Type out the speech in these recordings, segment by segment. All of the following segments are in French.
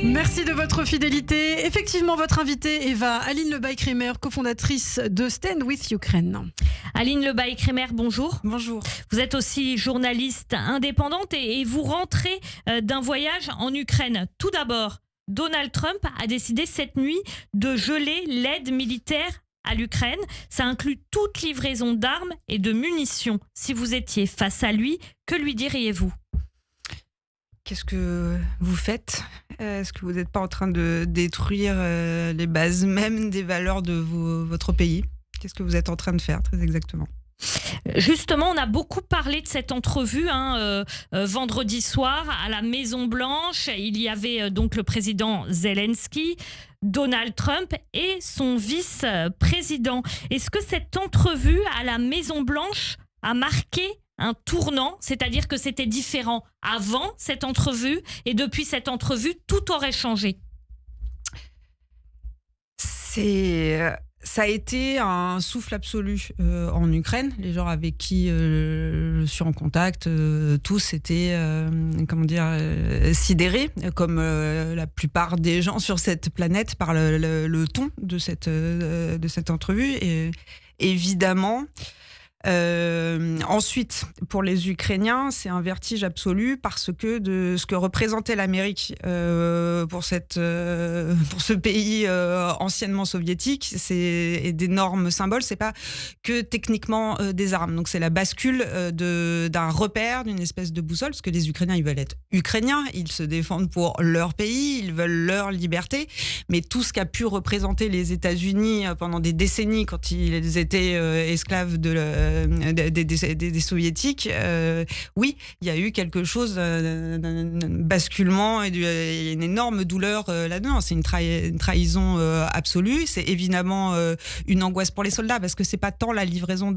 Merci de votre fidélité. Effectivement, votre invitée, Eva Aline Lebaille-Crémer, cofondatrice de Stand with Ukraine. Aline Lebaille-Crémer, bonjour. Bonjour. Vous êtes aussi journaliste indépendante et vous rentrez d'un voyage en Ukraine. Tout d'abord, Donald Trump a décidé cette nuit de geler l'aide militaire à l'Ukraine. Ça inclut toute livraison d'armes et de munitions. Si vous étiez face à lui, que lui diriez-vous ? Qu'est-ce que vous faites ? Est-ce que vous n'êtes pas en train de détruire les bases même des valeurs de votre pays ? Qu'est-ce que vous êtes en train de faire, très exactement ? Justement, on a beaucoup parlé de cette entrevue vendredi soir à la Maison-Blanche. Il y avait donc le président Zelensky, Donald Trump et son vice-président. Est-ce que cette entrevue à la Maison-Blanche a marqué un tournant, c'est-à-dire que c'était différent avant cette entrevue et depuis cette entrevue, tout aurait changé? Ça a été un souffle absolu en Ukraine. Les gens avec qui je suis en contact, tous étaient, sidérés, comme la plupart des gens sur cette planète, par le ton de cette entrevue. Et évidemment, ensuite, pour les Ukrainiens, c'est un vertige absolu parce que de ce que représentait l'Amérique pour ce pays anciennement soviétique, c'est d'énormes symboles. C'est pas que techniquement des armes. Donc c'est la bascule d'un repère, d'une espèce de boussole, parce que les Ukrainiens, ils veulent être ukrainiens, ils se défendent pour leur pays, ils veulent leur liberté. Mais tout ce qu'a pu représenter les États-Unis pendant des décennies, quand ils étaient esclaves des soviétiques, oui, il y a eu quelque chose d'un basculement et une énorme douleur là-dedans. C'est une trahison absolue. C'est évidemment une angoisse pour les soldats parce que c'est pas tant la livraison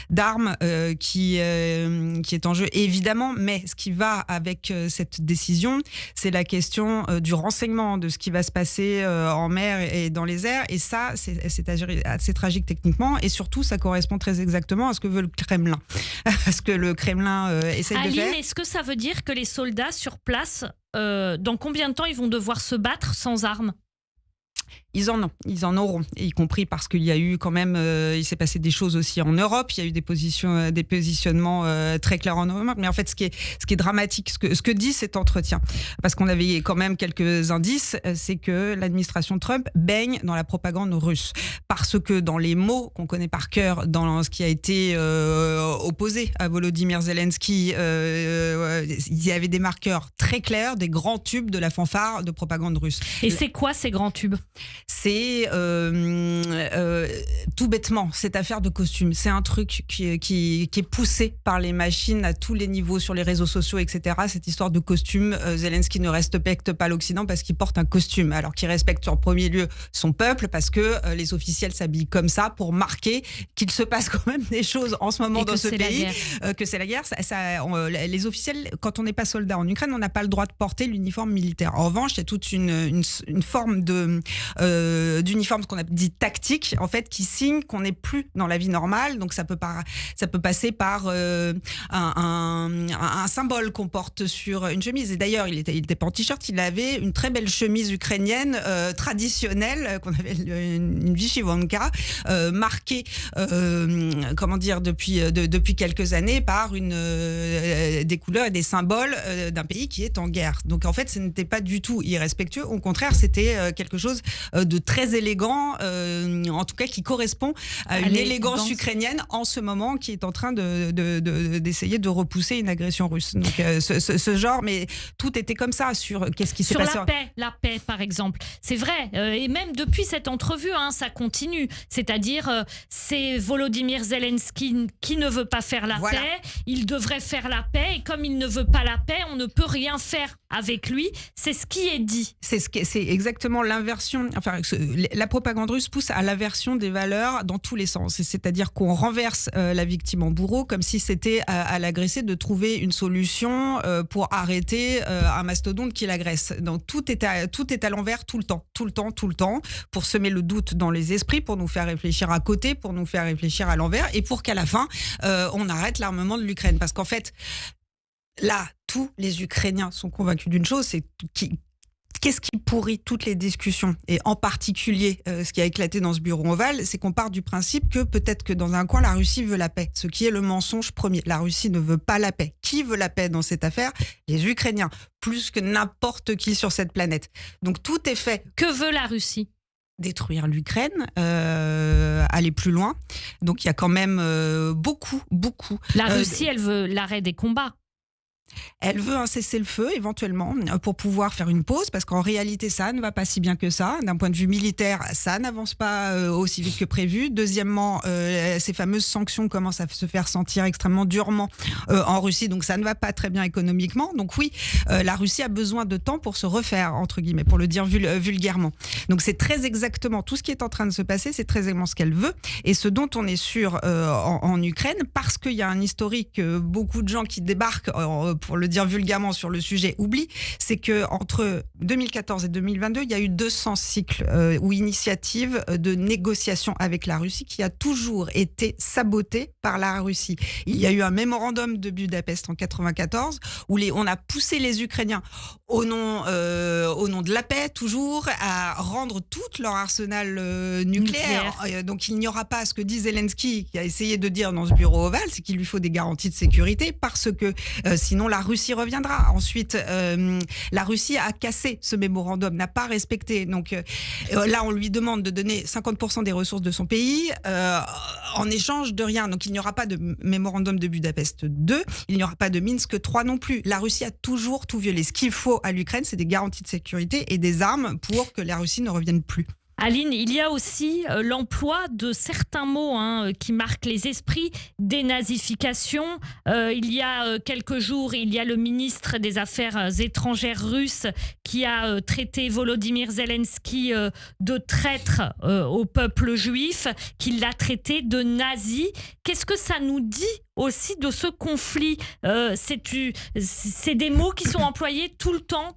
d'armes qui est en jeu, évidemment, mais ce qui va avec cette décision, c'est la question du renseignement, de ce qui va se passer en mer et dans les airs. Et ça, c'est assez tragique techniquement, et surtout, ça correspond très exactement à ce que veut le Kremlin. Ce que le Kremlin essaie de faire. Aline, est-ce que ça veut dire que les soldats sur place, dans combien de temps ils vont devoir se battre sans armes ? Ils en auront, y compris parce qu'il y a eu quand même, il s'est passé des choses aussi en Europe, il y a eu des positionnements très clairs en Europe, mais en fait ce qui est dramatique, ce que dit cet entretien, parce qu'on avait quand même quelques indices, c'est que l'administration Trump baigne dans la propagande russe, parce que dans les mots qu'on connaît par cœur, dans ce qui a été opposé à Volodymyr Zelensky, il y avait des marqueurs très clairs, des grands tubes de la fanfare de propagande russe. Et c'est quoi ces grands tubes ? C'est tout bêtement cette affaire de costume. C'est un truc qui est poussé par les machines à tous les niveaux sur les réseaux sociaux, etc. Cette histoire de costume, Zelensky ne respecte pas l'Occident parce qu'il porte un costume, alors qu'il respecte en premier lieu son peuple parce que les officiels s'habillent comme ça pour marquer qu'il se passe quand même des choses en ce moment dans ce pays, que c'est la guerre. Les officiels, quand on n'est pas soldat en Ukraine, on n'a pas le droit de porter l'uniforme militaire. En revanche, il y a toute une forme d'uniforme, ce qu'on a dit tactique, en fait, qui signe qu'on n'est plus dans la vie normale. Donc ça peut passer par un symbole qu'on porte sur une chemise. Et d'ailleurs, il était pas en t-shirt, il avait une très belle chemise ukrainienne traditionnelle qu'on appelle une vyshyvanka, marquée, depuis quelques années par des couleurs et des symboles d'un pays qui est en guerre. Donc en fait, ce n'était pas du tout irrespectueux. Au contraire, c'était quelque chose de très élégant, en tout cas qui correspond à une élégance ukrainienne en ce moment, qui est en train d'essayer de repousser une agression russe. Donc ce genre, mais tout était comme ça sur qu'est-ce qui s'est passé. Sur la paix par exemple, c'est vrai, et même depuis cette entrevue, ça continue, c'est-à-dire c'est Volodymyr Zelensky qui ne veut pas faire la paix, il devrait faire la paix, et comme il ne veut pas la paix, on ne peut rien faire avec lui, c'est ce qui est dit. C'est exactement l'inversion, la propagande russe pousse à l'inversion des valeurs dans tous les sens, c'est-à-dire qu'on renverse la victime en bourreau, comme si c'était à l'agressé de trouver une solution pour arrêter un mastodonte qui l'agresse. Donc tout est à l'envers tout le temps, pour semer le doute dans les esprits, pour nous faire réfléchir à côté, pour nous faire réfléchir à l'envers, et pour qu'à la fin on arrête l'armement de l'Ukraine. Parce qu'en fait, là, tous les Ukrainiens sont convaincus d'une chose, c'est Qu'est-ce qui pourrit toutes les discussions? Et en particulier, ce qui a éclaté dans ce bureau ovale, c'est qu'on part du principe que peut-être que dans un coin, la Russie veut la paix. Ce qui est le mensonge premier. La Russie ne veut pas la paix. Qui veut la paix dans cette affaire? Les Ukrainiens, plus que n'importe qui sur cette planète. Donc tout est fait. Que veut la Russie? Détruire l'Ukraine, aller plus loin. Donc il y a quand même beaucoup. La Russie, elle veut l'arrêt des combats. Elle veut un cessez-le-feu éventuellement pour pouvoir faire une pause, parce qu'en réalité ça ne va pas si bien que ça. D'un point de vue militaire, ça n'avance pas aussi vite que prévu. Deuxièmement, ces fameuses sanctions commencent à se faire sentir extrêmement durement en Russie, donc ça ne va pas très bien économiquement. Donc oui, la Russie a besoin de temps pour se refaire, entre guillemets, pour le dire vulgairement. Donc c'est très exactement tout ce qui est en train de se passer, c'est très exactement ce qu'elle veut et ce dont on est sûr en Ukraine, parce qu'il y a un historique, beaucoup de gens qui débarquent pour le dire vulgairement sur le sujet, oublient, c'est que entre 2014 et 2022, il y a eu 200 cycles ou initiatives de négociation avec la Russie qui a toujours été sabotée par la Russie. Il y a eu un mémorandum de Budapest en 94 où on a poussé les Ukrainiens au nom de la paix, toujours, à rendre tout leur arsenal nucléaire. Donc il n'y aura pas ce que dit Zelensky, qui a essayé de dire dans ce bureau ovale, c'est qu'il lui faut des garanties de sécurité parce que sinon la Russie reviendra. Ensuite, la Russie a cassé ce mémorandum, n'a pas respecté. Donc là, on lui demande de donner 50% des ressources de son pays en échange de rien. Donc il n'y aura pas de mémorandum de Budapest 2, il n'y aura pas de Minsk 3 non plus. La Russie a toujours tout violé. Ce qu'il faut à l'Ukraine, c'est des garanties de sécurité et des armes pour que la Russie ne revienne plus. Aline, il y a aussi l'emploi de certains mots qui marquent les esprits, dénazification. Il y a quelques jours, il y a le ministre des Affaires étrangères russe qui a traité Volodymyr Zelensky de traître au peuple juif, qui l'a traité de nazi. Qu'est-ce que ça nous dit aussi de ce conflit? C'est des mots qui sont employés tout le temps,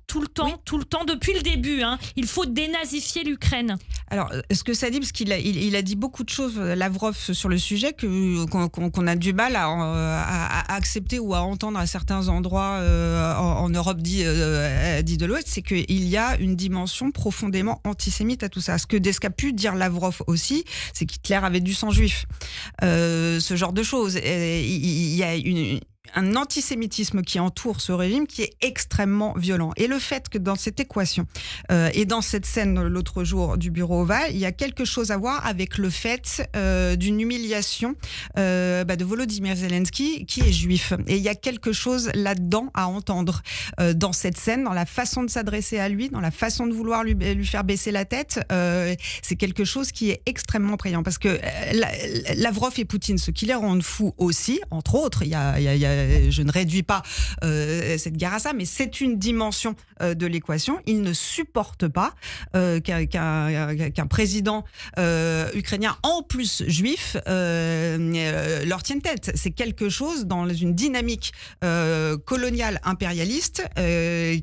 depuis le début. Il faut dénazifier l'Ukraine. Alors, ce que ça dit, parce qu'il a dit beaucoup de choses, Lavrov, sur le sujet, qu'on a du mal à accepter ou à entendre à certains endroits en Europe dit de l'Ouest, c'est qu'il y a une dimension profondément antisémite à tout ça. Ce qu'a pu dire Lavrov aussi, c'est qu'Hitler avait du sang juif. Ce genre de choses. Il y a un antisémitisme qui entoure ce régime qui est extrêmement violent. Et le fait que dans cette équation et dans cette scène l'autre jour du bureau ovale, il y a quelque chose à voir avec le fait d'une humiliation de Volodymyr Zelensky qui est juif. Et il y a quelque chose là-dedans à entendre dans cette scène, dans la façon de s'adresser à lui, dans la façon de vouloir lui faire baisser la tête. C'est quelque chose qui est extrêmement prégnant parce que Lavrov et Poutine, ce qui les rend fous aussi, entre autres, il y a je ne réduis pas cette guerre à ça, mais c'est une dimension de l'équation. Ils ne supportent pas qu'un président ukrainien, en plus juif, leur tienne tête. C'est quelque chose dans une dynamique coloniale impérialiste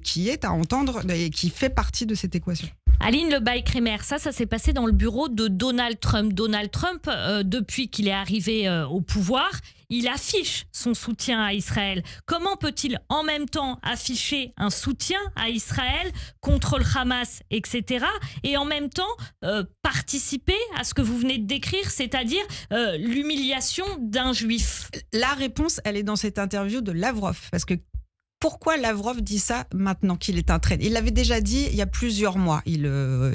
qui est à entendre et qui fait partie de cette équation. Aline Lebay-Crémer, ça s'est passé dans le bureau de Donald Trump. Donald Trump, depuis qu'il est arrivé au pouvoir, il affiche son soutien à Israël. Comment peut-il en même temps afficher un soutien à Israël contre le Hamas, etc. et en même temps participer à ce que vous venez de décrire, c'est-à-dire l'humiliation d'un juif? La réponse, elle est dans cette interview de Lavrov, parce que pourquoi Lavrov dit ça maintenant qu'il est un traître? Il l'avait déjà dit il y a plusieurs mois. Le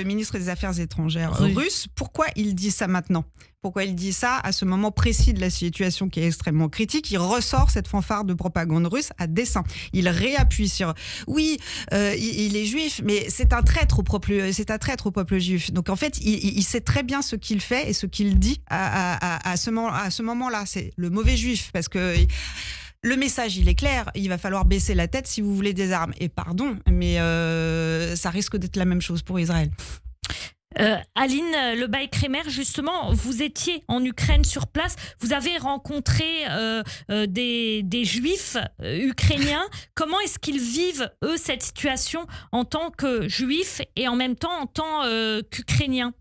ministre des Affaires étrangères russe. Pourquoi il dit ça maintenant? Pourquoi il dit ça à ce moment précis de la situation qui est extrêmement critique? Il ressort cette fanfare de propagande russe à dessein. Il réappuie sur oui, il est juif, mais c'est un traître au peuple juif. Donc en fait, il sait très bien ce qu'il fait et ce qu'il dit à ce moment-là. C'est le mauvais juif, parce que le message, il est clair. Il va falloir baisser la tête si vous voulez des armes. Et pardon, mais ça risque d'être la même chose pour Israël. Aline Lebay-Crémer, justement, vous étiez en Ukraine sur place, vous avez rencontré des juifs ukrainiens. Comment est-ce qu'ils vivent, eux, cette situation en tant que juifs et en même temps en tant qu'ukrainiens?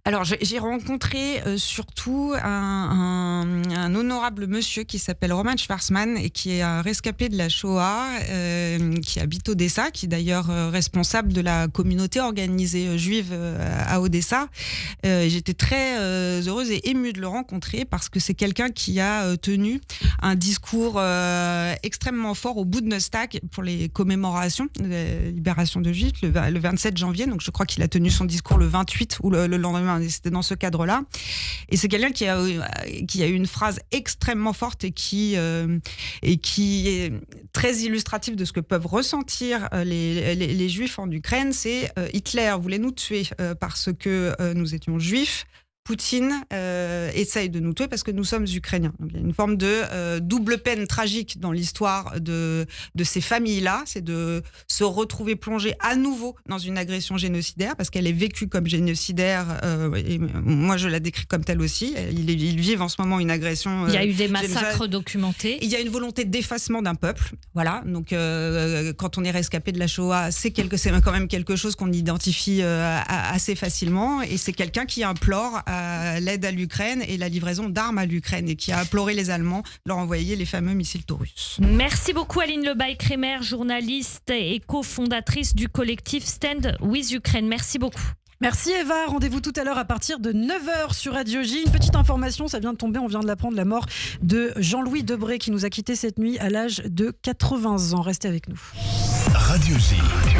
Alors, j'ai rencontré surtout un honorable monsieur qui s'appelle Roman Schwarzman et qui est un rescapé de la Shoah, qui habite Odessa, qui est d'ailleurs responsable de la communauté organisée juive à Odessa. J'étais très heureuse et émue de le rencontrer parce que c'est quelqu'un qui a tenu un discours extrêmement fort au Bundestag pour les commémorations de la libération de Juifs le 27 janvier. Donc, je crois qu'il a tenu son discours le 28 ou le lendemain. C'était dans ce cadre-là. Et c'est quelqu'un qui a eu une phrase extrêmement forte et qui est très illustrative de ce que peuvent ressentir les Juifs en Ukraine. C'est Hitler voulait nous tuer parce que nous étions juifs. Poutine essaye de nous tuer parce que nous sommes ukrainiens. Donc, il y a une forme de double peine tragique dans l'histoire de ces familles-là, c'est de se retrouver plongé à nouveau dans une agression génocidaire parce qu'elle est vécue comme génocidaire. Et moi, je la décris comme telle aussi. Ils vivent en ce moment une agression. Il y a eu des massacres documentés. Il y a une volonté d'effacement d'un peuple. Voilà. Donc, quand on est rescapé de la Shoah, c'est quand même quelque chose qu'on identifie assez facilement. Et c'est quelqu'un qui implore l'aide à l'Ukraine et la livraison d'armes à l'Ukraine et qui a imploré les Allemands de leur envoyer les fameux missiles Taurus. Merci beaucoup Aline Lebaille-Crémer, journaliste et cofondatrice du collectif Stand with Ukraine. Merci beaucoup. Merci Eva, rendez-vous tout à l'heure à partir de 9h sur Radio J. Une petite information, ça vient de tomber, on vient de l'apprendre, la mort de Jean-Louis Debré qui nous a quittés cette nuit à l'âge de 80 ans. Restez avec nous. Radio J.